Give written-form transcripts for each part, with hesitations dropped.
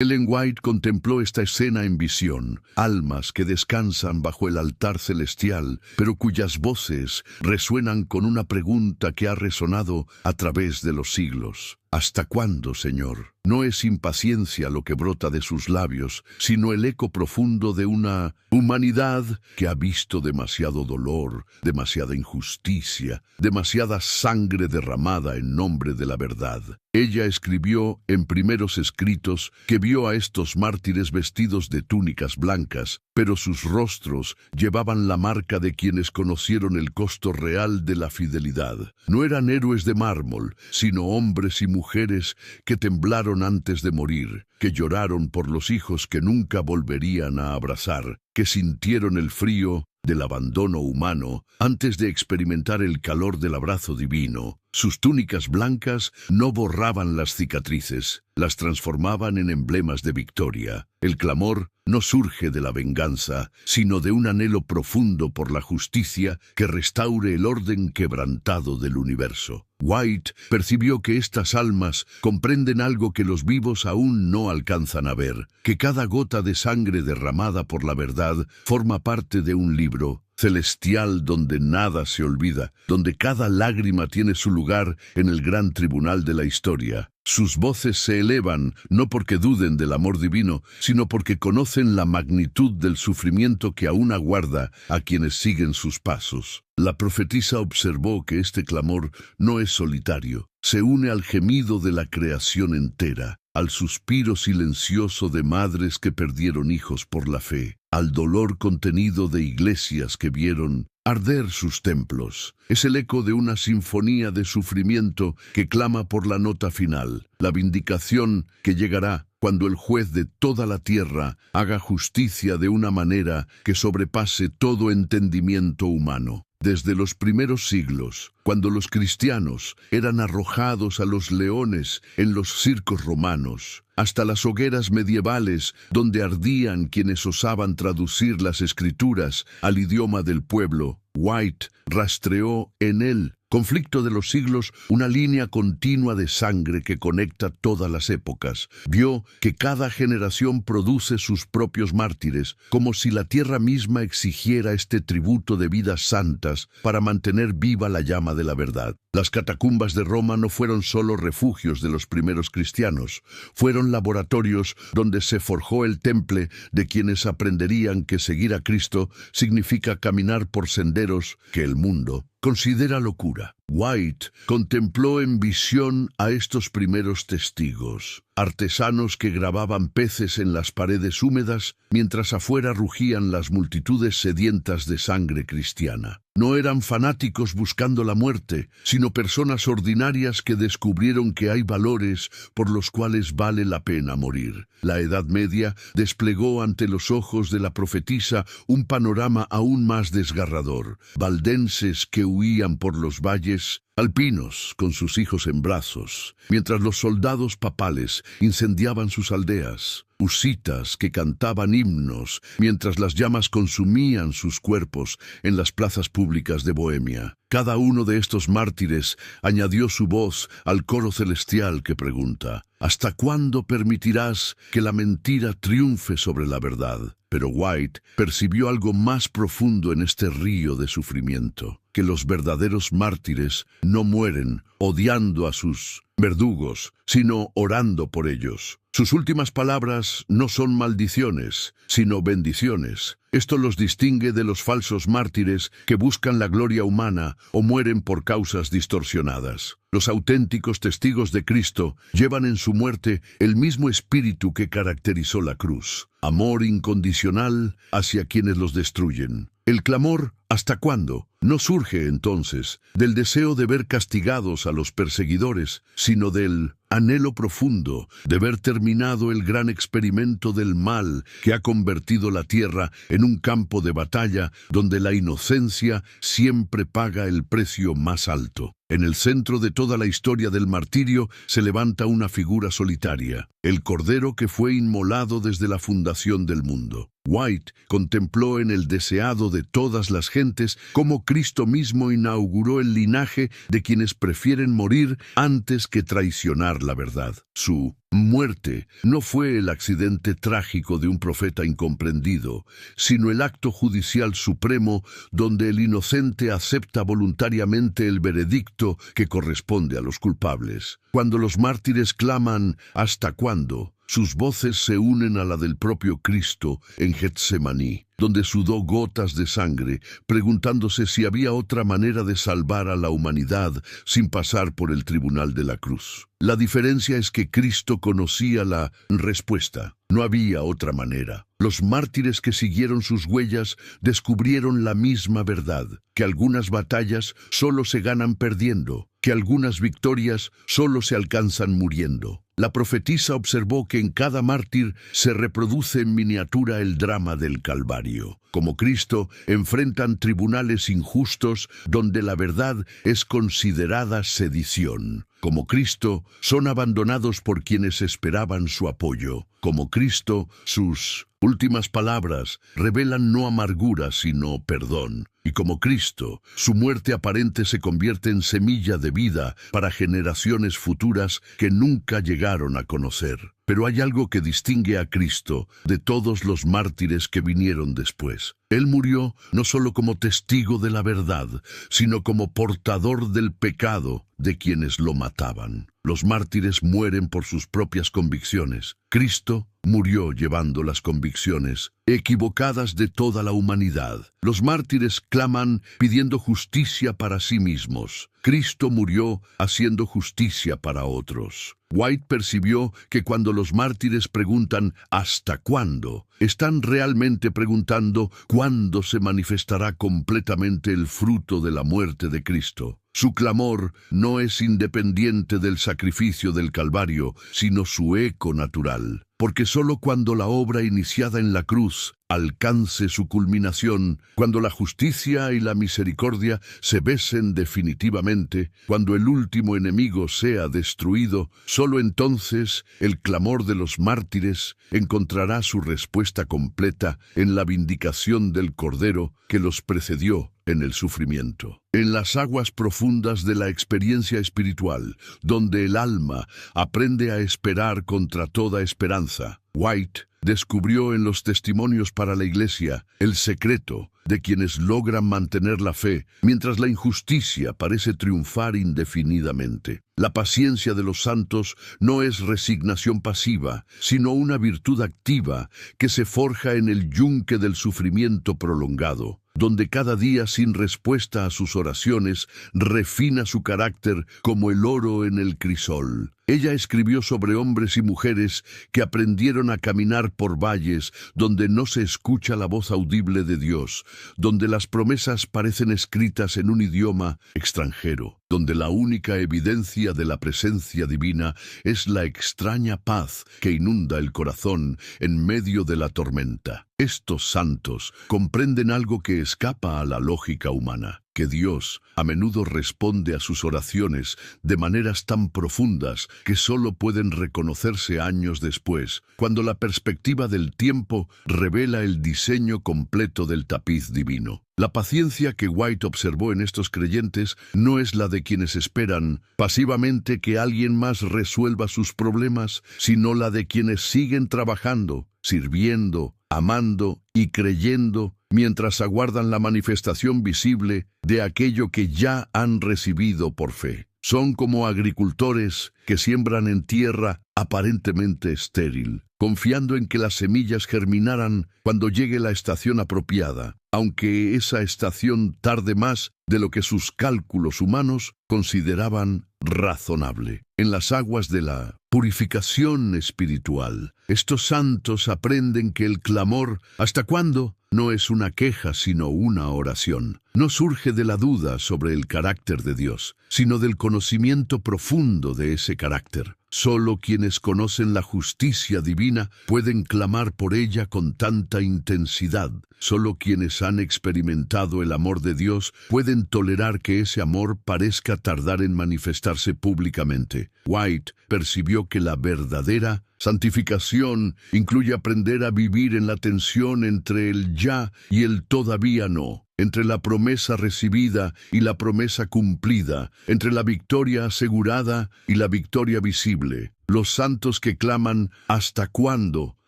Ellen White contempló esta escena en visión, almas que descansan bajo el altar celestial, pero cuyas voces resuenan con una pregunta que ha resonado a través de los siglos. ¿Hasta cuándo, Señor? No es impaciencia lo que brota de sus labios, sino el eco profundo de una humanidad que ha visto demasiado dolor, demasiada injusticia, demasiada sangre derramada en nombre de la verdad. Ella escribió en primeros escritos que vio a estos mártires vestidos de túnicas blancas, pero sus rostros llevaban la marca de quienes conocieron el costo real de la fidelidad. No eran héroes de mármol, sino hombres y mujeres que temblaron antes de morir, que lloraron por los hijos que nunca volverían a abrazar, que sintieron el frío del abandono humano antes de experimentar el calor del abrazo divino. Sus túnicas blancas no borraban las cicatrices, las transformaban en emblemas de victoria. El clamor no surge de la venganza, sino de un anhelo profundo por la justicia que restaure el orden quebrantado del universo. White percibió que estas almas comprenden algo que los vivos aún no alcanzan a ver, que cada gota de sangre derramada por la verdad forma parte de un libro celestial donde nada se olvida, donde cada lágrima tiene su lugar en el gran tribunal de la historia. Sus voces se elevan no porque duden del amor divino, sino porque conocen la magnitud del sufrimiento que aún aguarda a quienes siguen sus pasos. La profetisa observó que este clamor no es solitario, se une al gemido de la creación entera, al suspiro silencioso de madres que perdieron hijos por la fe, al dolor contenido de iglesias que vieron arder sus templos. Es el eco de una sinfonía de sufrimiento que clama por la nota final, la vindicación que llegará cuando el juez de toda la tierra haga justicia de una manera que sobrepase todo entendimiento humano. Desde los primeros siglos, cuando los cristianos eran arrojados a los leones en los circos romanos, hasta las hogueras medievales donde ardían quienes osaban traducir las escrituras al idioma del pueblo, White rastreó en el conflicto de los siglos una línea continua de sangre que conecta todas las épocas. Vio que cada generación produce sus propios mártires, como si la tierra misma exigiera este tributo de vidas santas para mantener viva la llama de la verdad. Las catacumbas de Roma no fueron solo refugios de los primeros cristianos, fueron laboratorios donde se forjó el temple de quienes aprenderían que seguir a Cristo significa caminar por senderos que el mundo considera locura. White contempló en visión a estos primeros testigos, artesanos que grababan peces en las paredes húmedas mientras afuera rugían las multitudes sedientas de sangre cristiana. No eran fanáticos buscando la muerte, sino personas ordinarias que descubrieron que hay valores por los cuales vale la pena morir. La Edad Media desplegó ante los ojos de la profetisa un panorama aún más desgarrador. Valdenses que huían por los valles, alpinos con sus hijos en brazos, mientras los soldados papales incendiaban sus aldeas, husitas que cantaban himnos mientras las llamas consumían sus cuerpos en las plazas públicas de Bohemia. Cada uno de estos mártires añadió su voz al coro celestial que pregunta: ¿hasta cuándo permitirás que la mentira triunfe sobre la verdad? Pero White percibió algo más profundo en este río de sufrimiento, que los verdaderos mártires no mueren odiando a sus verdugos, sino orando por ellos. Sus últimas palabras no son maldiciones, sino bendiciones. Esto los distingue de los falsos mártires que buscan la gloria humana o mueren por causas distorsionadas. Los auténticos testigos de Cristo llevan en su muerte el mismo espíritu que caracterizó la cruz: amor incondicional hacia quienes los destruyen. El clamor ¿hasta cuándo? No surge entonces del deseo de ver castigados a los perseguidores, sino del anhelo profundo de ver terminado el gran experimento del mal que ha convertido la tierra en un campo de batalla donde la inocencia siempre paga el precio más alto. En el centro de toda la historia del martirio se levanta una figura solitaria, el Cordero que fue inmolado desde la fundación del mundo. White contempló en el deseado de todas las gentes cómo Cristo mismo inauguró el linaje de quienes prefieren morir antes que traicionar la verdad. Su muerte no fue el accidente trágico de un profeta incomprendido, sino el acto judicial supremo donde el inocente acepta voluntariamente el veredicto que corresponde a los culpables. Cuando los mártires claman «¿Hasta cuándo?», sus voces se unen a la del propio Cristo en Getsemaní, donde sudó gotas de sangre, preguntándose si había otra manera de salvar a la humanidad sin pasar por el tribunal de la cruz. La diferencia es que Cristo conocía la respuesta. No había otra manera. Los mártires que siguieron sus huellas descubrieron la misma verdad, que algunas batallas solo se ganan perdiendo, que algunas victorias solo se alcanzan muriendo. La profetisa observó que en cada mártir se reproduce en miniatura el drama del Calvario. Como Cristo, enfrentan tribunales injustos donde la verdad es considerada sedición. Como Cristo, son abandonados por quienes esperaban su apoyo. Como Cristo, sus últimas palabras revelan no amargura, sino perdón. Y como Cristo, su muerte aparente se convierte en semilla de vida para generaciones futuras que nunca llegaron a conocer. Pero hay algo que distingue a Cristo de todos los mártires que vinieron después. Él murió no solo como testigo de la verdad, sino como portador del pecado de quienes lo mataban. Los mártires mueren por sus propias convicciones. Cristo murió llevando las convicciones equivocadas de toda la humanidad. Los mártires claman pidiendo justicia para sí mismos. Cristo murió haciendo justicia para otros. White percibió que cuando los mártires preguntan ¿hasta cuándo?, están realmente preguntando ¿cuándo se manifestará completamente el fruto de la muerte de Cristo? Su clamor no es independiente del sacrificio del Calvario, sino su eco natural. Porque sólo cuando la obra iniciada en la cruz alcance su culminación, cuando la justicia y la misericordia se besen definitivamente, cuando el último enemigo sea destruido, sólo entonces el clamor de los mártires encontrará su respuesta completa en la vindicación del Cordero que los precedió en el sufrimiento. En las aguas profundas de la experiencia espiritual, donde el alma aprende a esperar contra toda esperanza, White descubrió en los testimonios para la Iglesia el secreto de quienes logran mantener la fe mientras la injusticia parece triunfar indefinidamente. La paciencia de los santos no es resignación pasiva, sino una virtud activa que se forja en el yunque del sufrimiento prolongado, donde cada día sin respuesta a sus oraciones refina su carácter como el oro en el crisol. Ella escribió sobre hombres y mujeres que aprendieron a caminar por valles donde no se escucha la voz audible de Dios, donde las promesas parecen escritas en un idioma extranjero, donde la única evidencia de la presencia divina es la extraña paz que inunda el corazón en medio de la tormenta. Estos santos comprenden algo que escapa a la lógica humana, que Dios a menudo responde a sus oraciones de maneras tan profundas que solo pueden reconocerse años después, cuando la perspectiva del tiempo revela el diseño completo del tapiz divino. La paciencia que White observó en estos creyentes no es la de quienes esperan pasivamente que alguien más resuelva sus problemas, sino la de quienes siguen trabajando, sirviendo, amando y creyendo mientras aguardan la manifestación visible de aquello que ya han recibido por fe. Son como agricultores que siembran en tierra aparentemente estéril, confiando en que las semillas germinarán cuando llegue la estación apropiada, aunque esa estación tarde más de lo que sus cálculos humanos consideraban razonable. En las aguas de la purificación espiritual, estos santos aprenden que el clamor ¿hasta cuándo? No es una queja sino una oración. No surge de la duda sobre el carácter de Dios, sino del conocimiento profundo de ese carácter. Solo quienes conocen la justicia divina pueden clamar por ella con tanta intensidad. Solo quienes han experimentado el amor de Dios pueden tolerar que ese amor parezca tardar en manifestarse públicamente. White percibió que la verdadera Santificación incluye aprender a vivir en la tensión entre el ya y el todavía no, entre la promesa recibida y la promesa cumplida, entre la victoria asegurada y la victoria visible. Los santos que claman ¿hasta cuándo?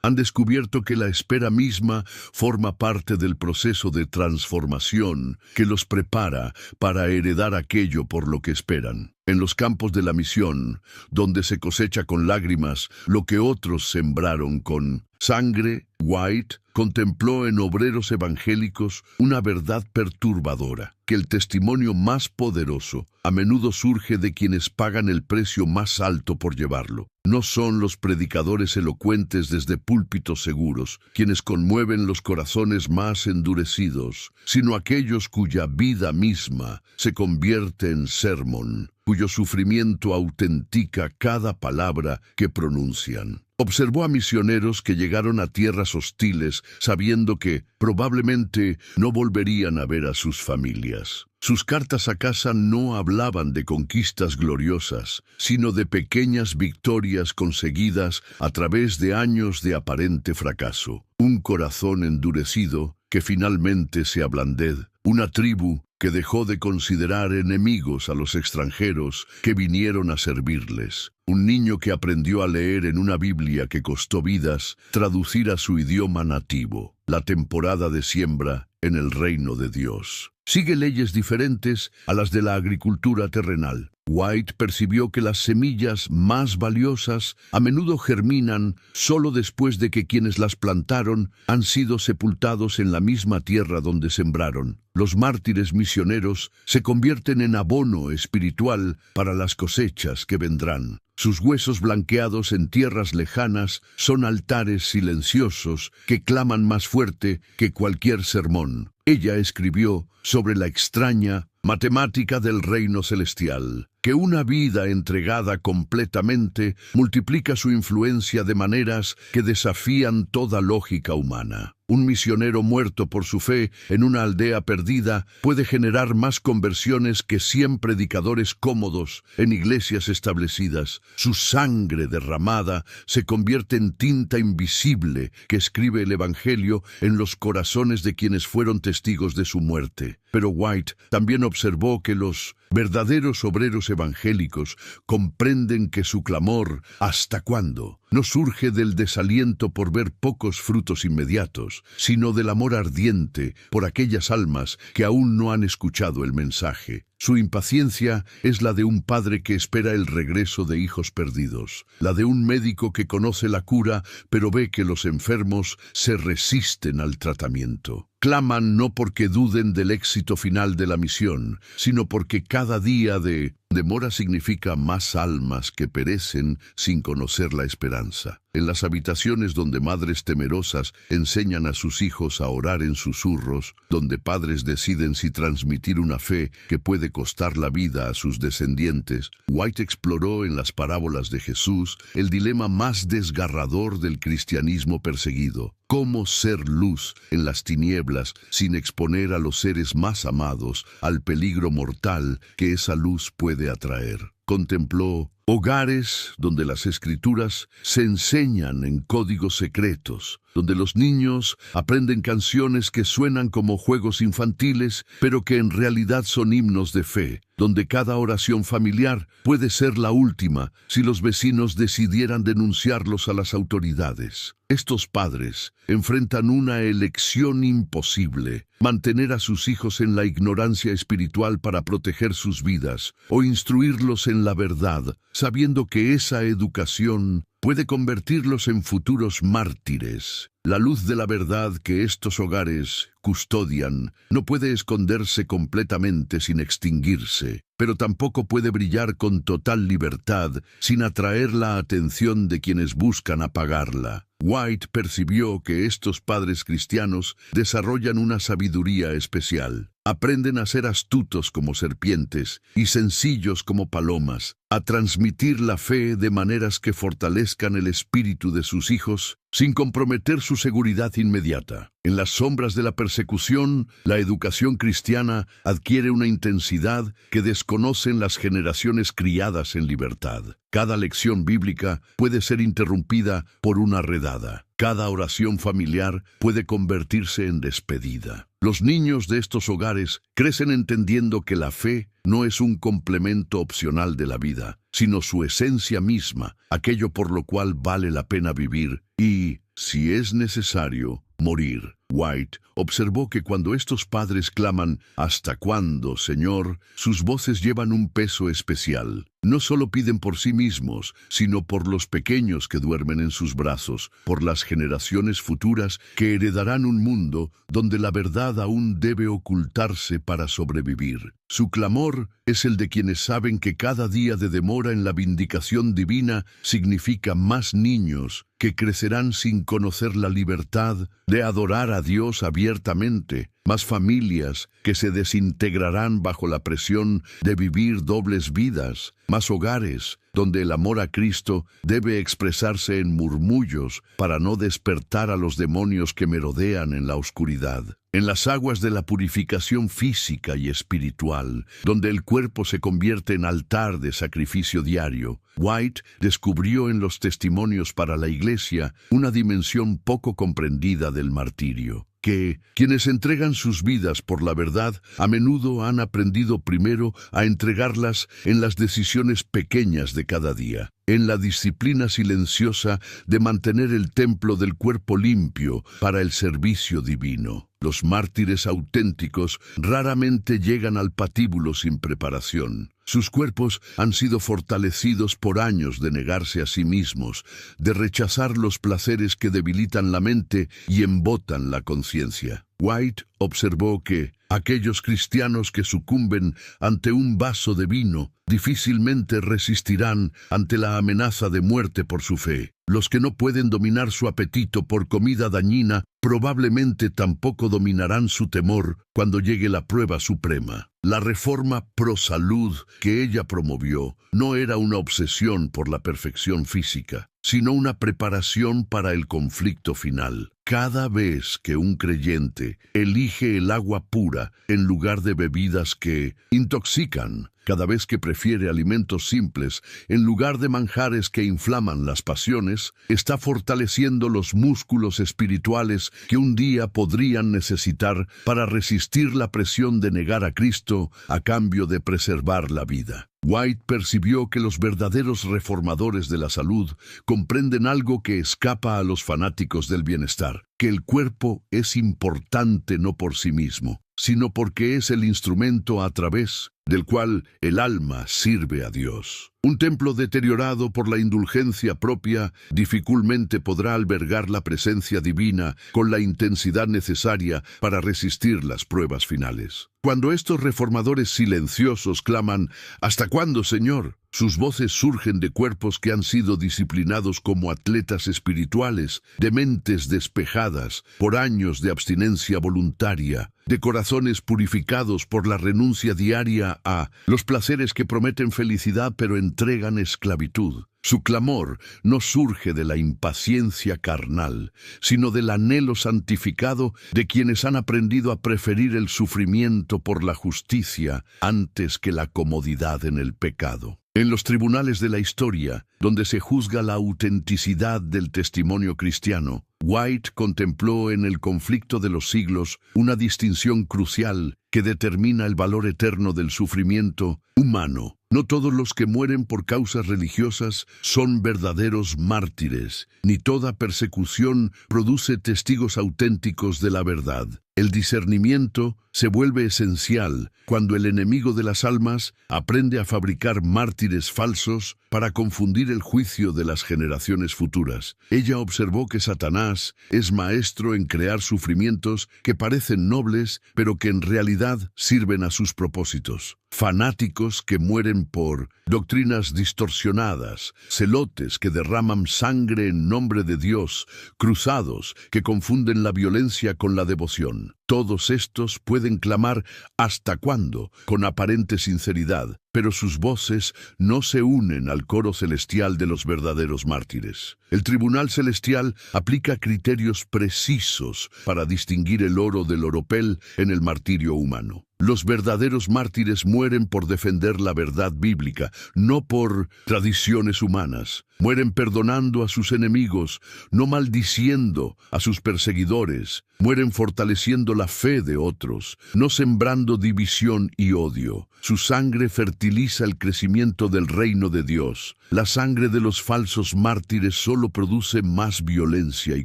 Han descubierto que la espera misma forma parte del proceso de transformación que los prepara para heredar aquello por lo que esperan. En los campos de la misión, donde se cosecha con lágrimas lo que otros sembraron con sangre, White contempló en obreros evangélicos una verdad perturbadora, que el testimonio más poderoso a menudo surge de quienes pagan el precio más alto por llevarlo. No son los predicadores elocuentes desde púlpitos seguros, quienes conmueven los corazones más endurecidos, sino aquellos cuya vida misma se convierte en sermón, cuyo sufrimiento autentica cada palabra que pronuncian. Observó a misioneros que llegaron a tierras hostiles sabiendo que probablemente no volverían a ver a sus familias. Sus cartas a casa no hablaban de conquistas gloriosas, sino de pequeñas victorias conseguidas a través de años de aparente fracaso. Un corazón endurecido que finalmente se ablanded, una tribu que dejó de considerar enemigos a los extranjeros que vinieron a servirles. Un niño que aprendió a leer en una Biblia que costó vidas, traducir a su idioma nativo. La temporada de siembra en el reino de Dios sigue leyes diferentes a las de la agricultura terrenal. White percibió que las semillas más valiosas a menudo germinan solo después de que quienes las plantaron han sido sepultados en la misma tierra donde sembraron. Los mártires misioneros se convierten en abono espiritual para las cosechas que vendrán. Sus huesos blanqueados en tierras lejanas son altares silenciosos que claman más fuerte que cualquier sermón. Ella escribió sobre la extraña matemática del reino celestial, que una vida entregada completamente multiplica su influencia de maneras que desafían toda lógica humana. Un misionero muerto por su fe en una aldea perdida puede generar más conversiones que 100 predicadores cómodos en iglesias establecidas. Su sangre derramada se convierte en tinta invisible que escribe el Evangelio en los corazones de quienes fueron testigos de su muerte. Pero White también observó que los verdaderos obreros evangélicos comprenden que su clamor ¿hasta cuándo? No surge del desaliento por ver pocos frutos inmediatos, sino del amor ardiente por aquellas almas que aún no han escuchado el mensaje. Su impaciencia es la de un padre que espera el regreso de hijos perdidos, la de un médico que conoce la cura, pero ve que los enfermos se resisten al tratamiento. Claman no porque duden del éxito final de la misión, sino porque cada día de demora significa más almas que perecen sin conocer la esperanza. En las habitaciones donde madres temerosas enseñan a sus hijos a orar en susurros, donde padres deciden si transmitir una fe que puede costar la vida a sus descendientes, White exploró en las parábolas de Jesús el dilema más desgarrador del cristianismo perseguido. ¿Cómo ser luz en las tinieblas sin exponer a los seres más amados al peligro mortal que esa luz puede atraer? Contempló hogares donde las escrituras se enseñan en códigos secretos, donde los niños aprenden canciones que suenan como juegos infantiles, pero que en realidad son himnos de fe, donde cada oración familiar puede ser la última si los vecinos decidieran denunciarlos a las autoridades. Estos padres enfrentan una elección imposible: mantener a sus hijos en la ignorancia espiritual para proteger sus vidas, o instruirlos en la verdad, sabiendo que esa educación puede convertirlos en futuros mártires. La luz de la verdad que estos hogares custodian no puede esconderse completamente sin extinguirse, pero tampoco puede brillar con total libertad sin atraer la atención de quienes buscan apagarla. White percibió que estos padres cristianos desarrollan una sabiduría especial. Aprenden a ser astutos como serpientes y sencillos como palomas, a transmitir la fe de maneras que fortalezcan el espíritu de sus hijos, sin comprometer su seguridad inmediata. En las sombras de la persecución, la educación cristiana adquiere una intensidad que desconocen las generaciones criadas en libertad. Cada lección bíblica puede ser interrumpida por una redada. Cada oración familiar puede convertirse en despedida. Los niños de estos hogares crecen entendiendo que la fe no es un complemento opcional de la vida, sino su esencia misma, aquello por lo cual vale la pena vivir y, si es necesario, morir. White observó que cuando estos padres claman «¿Hasta cuándo, Señor?», sus voces llevan un peso especial. No solo piden por sí mismos, sino por los pequeños que duermen en sus brazos, por las generaciones futuras que heredarán un mundo donde la verdad aún debe ocultarse para sobrevivir. Su clamor es el de quienes saben que cada día de demora en la vindicación divina significa más niños que crecerán sin conocer la libertad de adorar a Dios abiertamente, más familias que se desintegrarán bajo la presión de vivir dobles vidas, más hogares donde el amor a Cristo debe expresarse en murmullos para no despertar a los demonios que merodean en la oscuridad. En las aguas de la purificación física y espiritual, donde el cuerpo se convierte en altar de sacrificio diario, White descubrió en los testimonios para la Iglesia una dimensión poco comprendida del martirio. Que quienes entregan sus vidas por la verdad a menudo han aprendido primero a entregarlas en las decisiones pequeñas de cada día, en la disciplina silenciosa de mantener el templo del cuerpo limpio para el servicio divino. Los mártires auténticos raramente llegan al patíbulo sin preparación. Sus cuerpos han sido fortalecidos por años de negarse a sí mismos, de rechazar los placeres que debilitan la mente y embotan la conciencia. White observó que aquellos cristianos que sucumben ante un vaso de vino difícilmente resistirán ante la amenaza de muerte por su fe. Los que no pueden dominar su apetito por comida dañina probablemente tampoco dominarán su temor cuando llegue la prueba suprema. La reforma pro salud que ella promovió no era una obsesión por la perfección física, sino una preparación para el conflicto final. Cada vez que un creyente elige el agua pura en lugar de bebidas que intoxican, cada vez que prefiere alimentos simples en lugar de manjares que inflaman las pasiones, está fortaleciendo los músculos espirituales que un día podrían necesitar para resistir la presión de negar a Cristo a cambio de preservar la vida. White percibió que los verdaderos reformadores de la salud comprenden algo que escapa a los fanáticos del bienestar, que el cuerpo es importante no por sí mismo, sino porque es el instrumento a través del cual el alma sirve a Dios. Un templo deteriorado por la indulgencia propia difícilmente podrá albergar la presencia divina con la intensidad necesaria para resistir las pruebas finales. Cuando estos reformadores silenciosos claman «¿Hasta cuándo, Señor?», sus voces surgen de cuerpos que han sido disciplinados como atletas espirituales, de mentes despejadas por años de abstinencia voluntaria, de corazones purificados por la renuncia diaria a los placeres que prometen felicidad pero entregan esclavitud. Su clamor no surge de la impaciencia carnal, sino del anhelo santificado de quienes han aprendido a preferir el sufrimiento por la justicia antes que la comodidad en el pecado. En los tribunales de la historia, donde se juzga la autenticidad del testimonio cristiano, White contempló en el conflicto de los siglos una distinción crucial que determina el valor eterno del sufrimiento humano. No todos los que mueren por causas religiosas son verdaderos mártires, ni toda persecución produce testigos auténticos de la verdad. El discernimiento se vuelve esencial cuando el enemigo de las almas aprende a fabricar mártires falsos para confundir el juicio de las generaciones futuras. Ella observó que Satanás es maestro en crear sufrimientos que parecen nobles, pero que en realidad sirven a sus propósitos. Fanáticos que mueren por doctrinas distorsionadas, celotes que derraman sangre en nombre de Dios, cruzados que confunden la violencia con la devoción. Todos estos pueden clamar «¿Hasta cuándo?», con aparente sinceridad, pero sus voces no se unen al coro celestial de los verdaderos mártires. El tribunal celestial aplica criterios precisos para distinguir el oro del oropel en el martirio humano. Los verdaderos mártires mueren por defender la verdad bíblica, no por tradiciones humanas. Mueren perdonando a sus enemigos, no maldiciendo a sus perseguidores. Mueren fortaleciendo la fe de otros, no sembrando división y odio. Su sangre fertiliza el crecimiento del reino de Dios. La sangre de los falsos mártires solo produce más violencia y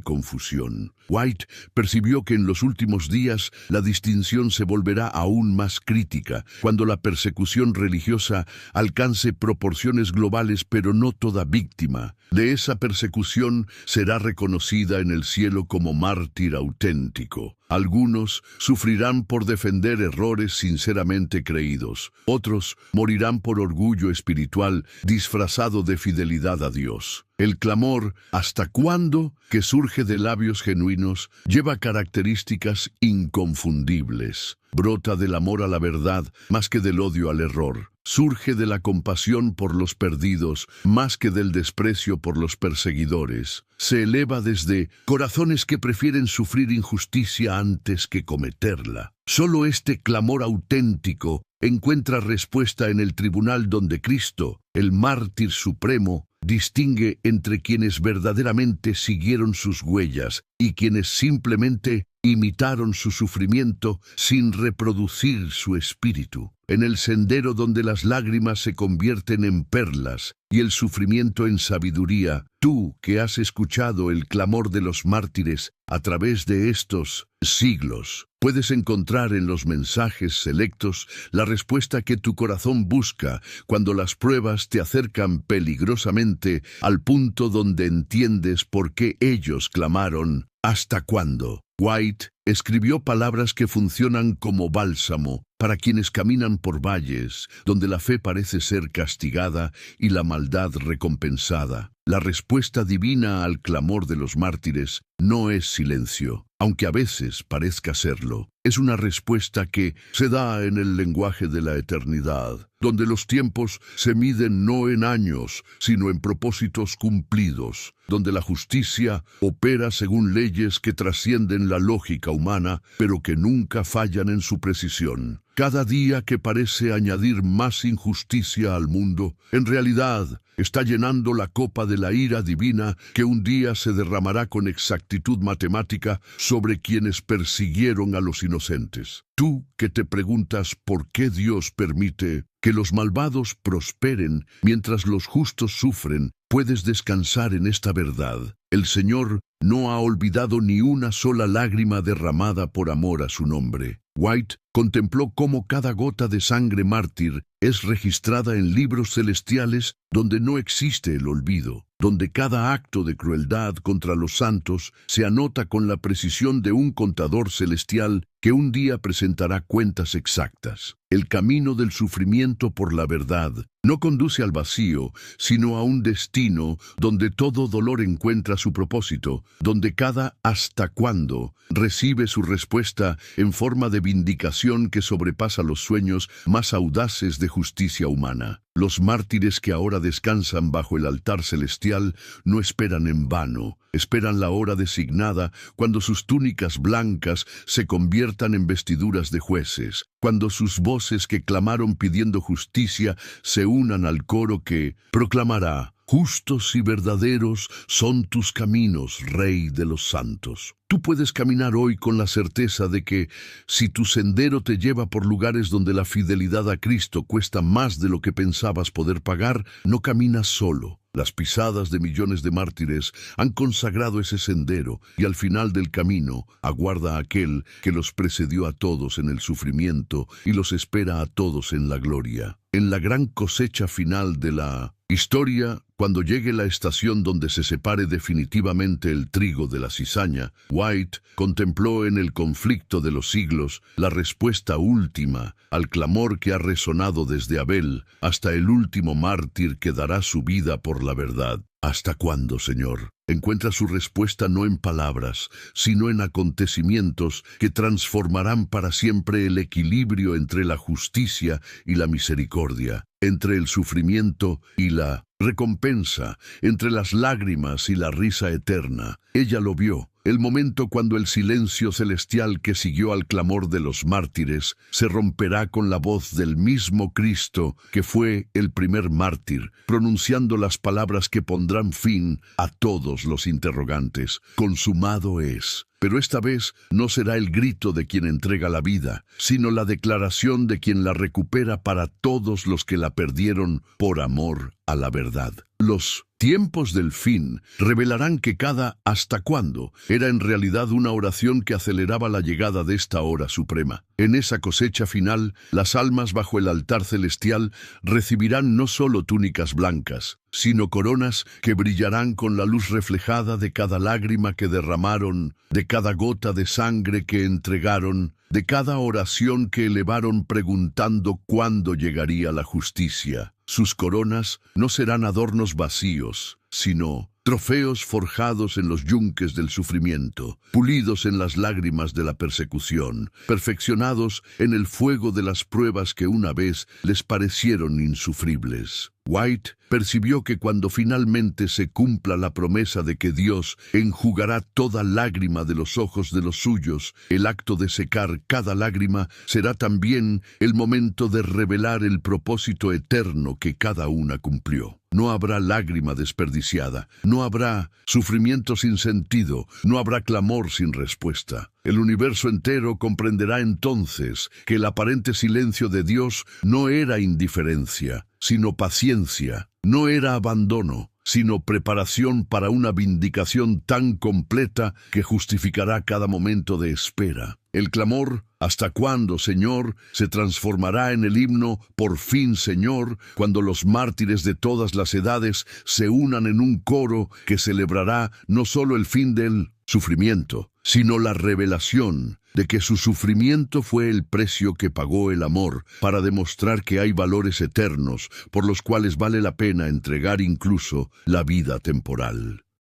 confusión. White percibió que en los últimos días la distinción se volverá aún más crítica, cuando la persecución religiosa alcance proporciones globales, pero no toda víctima de esa persecución será reconocida en el cielo como mártir auténtico. Algunos sufrirán por defender errores sinceramente creídos. Otros morirán por orgullo espiritual disfrazado de fidelidad a Dios. El clamor «¿Hasta cuándo?», que surge de labios genuinos, lleva características inconfundibles. Brota del amor a la verdad más que del odio al error. Surge de la compasión por los perdidos más que del desprecio por los perseguidores. Se eleva desde corazones que prefieren sufrir injusticia antes que cometerla. Solo este clamor auténtico encuentra respuesta en el tribunal donde Cristo, el mártir supremo, distingue entre quienes verdaderamente siguieron sus huellas y quienes simplemente imitaron su sufrimiento sin reproducir su espíritu. En el sendero donde las lágrimas se convierten en perlas y el sufrimiento en sabiduría, tú que has escuchado el clamor de los mártires a través de estos siglos, puedes encontrar en los mensajes selectos la respuesta que tu corazón busca cuando las pruebas te acercan peligrosamente al punto donde entiendes por qué ellos clamaron «¿Hasta cuándo?». White escribió palabras que funcionan como bálsamo para quienes caminan por valles donde la fe parece ser castigada y la maldad recompensada. La respuesta divina al clamor de los mártires no es silencio, aunque a veces parezca serlo. Es una respuesta que se da en el lenguaje de la eternidad, donde los tiempos se miden no en años, sino en propósitos cumplidos, donde la justicia opera según leyes que trascienden la lógica humana, pero que nunca fallan en su precisión. Cada día que parece añadir más injusticia al mundo, en realidad está llenando la copa de la ira divina que un día se derramará con exactitud matemática sobre quienes persiguieron a los inocentes. Tú que te preguntas por qué Dios permite que los malvados prosperen mientras los justos sufren, puedes descansar en esta verdad. El Señor no ha olvidado ni una sola lágrima derramada por amor a su nombre. White contempló cómo cada gota de sangre mártir es registrada en libros celestiales donde no existe el olvido, donde cada acto de crueldad contra los santos se anota con la precisión de un contador celestial que un día presentará cuentas exactas. El camino del sufrimiento por la verdad no conduce al vacío, sino a un destino donde todo dolor encuentra su propósito, donde cada «¿hasta cuándo?» recibe su respuesta en forma de vindicación que sobrepasa los sueños más audaces de justicia humana. Los mártires que ahora descansan bajo el altar celestial no esperan en vano, esperan la hora designada cuando sus túnicas blancas se conviertan en vestiduras de jueces, cuando sus voces que clamaron pidiendo justicia se unan al coro que proclamará «Justos y verdaderos son tus caminos, Rey de los santos». Tú puedes caminar hoy con la certeza de que, si tu sendero te lleva por lugares donde la fidelidad a Cristo cuesta más de lo que pensabas poder pagar, no caminas solo. Las pisadas de millones de mártires han consagrado ese sendero y al final del camino aguarda a aquel que los precedió a todos en el sufrimiento y los espera a todos en la gloria. En la gran cosecha final de la historia, cuando llegue la estación donde se separe definitivamente el trigo de la cizaña, White contempló en el conflicto de los siglos la respuesta última al clamor que ha resonado desde Abel hasta el último mártir que dará su vida por la verdad. ¿Hasta cuándo, Señor? Encuentra su respuesta no en palabras, sino en acontecimientos que transformarán para siempre el equilibrio entre la justicia y la misericordia, entre el sufrimiento y la recompensa, entre las lágrimas y la risa eterna. Ella lo vio. El momento cuando el silencio celestial que siguió al clamor de los mártires se romperá con la voz del mismo Cristo, que fue el primer mártir, pronunciando las palabras que pondrán fin a todos los interrogantes. Consumado es. Pero esta vez no será el grito de quien entrega la vida, sino la declaración de quien la recupera para todos los que la perdieron por amor a la verdad. Los tiempos del fin revelarán que cada «¿hasta cuándo?» era en realidad una oración que aceleraba la llegada de esta hora suprema. En esa cosecha final, las almas bajo el altar celestial recibirán no solo túnicas blancas, sino coronas que brillarán con la luz reflejada de cada lágrima que derramaron, de cada gota de sangre que entregaron, de cada oración que elevaron preguntando cuándo llegaría la justicia. Sus coronas no serán adornos vacíos, sino trofeos forjados en los yunques del sufrimiento, pulidos en las lágrimas de la persecución, perfeccionados en el fuego de las pruebas que una vez les parecieron insufribles. White percibió que cuando finalmente se cumpla la promesa de que Dios enjugará toda lágrima de los ojos de los suyos, el acto de secar cada lágrima será también el momento de revelar el propósito eterno que cada una cumplió. No habrá lágrima desperdiciada, no habrá sufrimiento sin sentido, no habrá clamor sin respuesta. El universo entero comprenderá entonces que el aparente silencio de Dios no era indiferencia, sino paciencia, no era abandono, sino preparación para una vindicación tan completa que justificará cada momento de espera. El clamor, ¿hasta cuándo, Señor?, se transformará en el himno, por fin, Señor, cuando los mártires de todas las edades se unan en un coro que celebrará no solo el fin del sufrimiento, sino la revelación de que su sufrimiento fue el precio que pagó el amor para demostrar que hay valores eternos por los cuales vale la pena entregar incluso la vida temporal.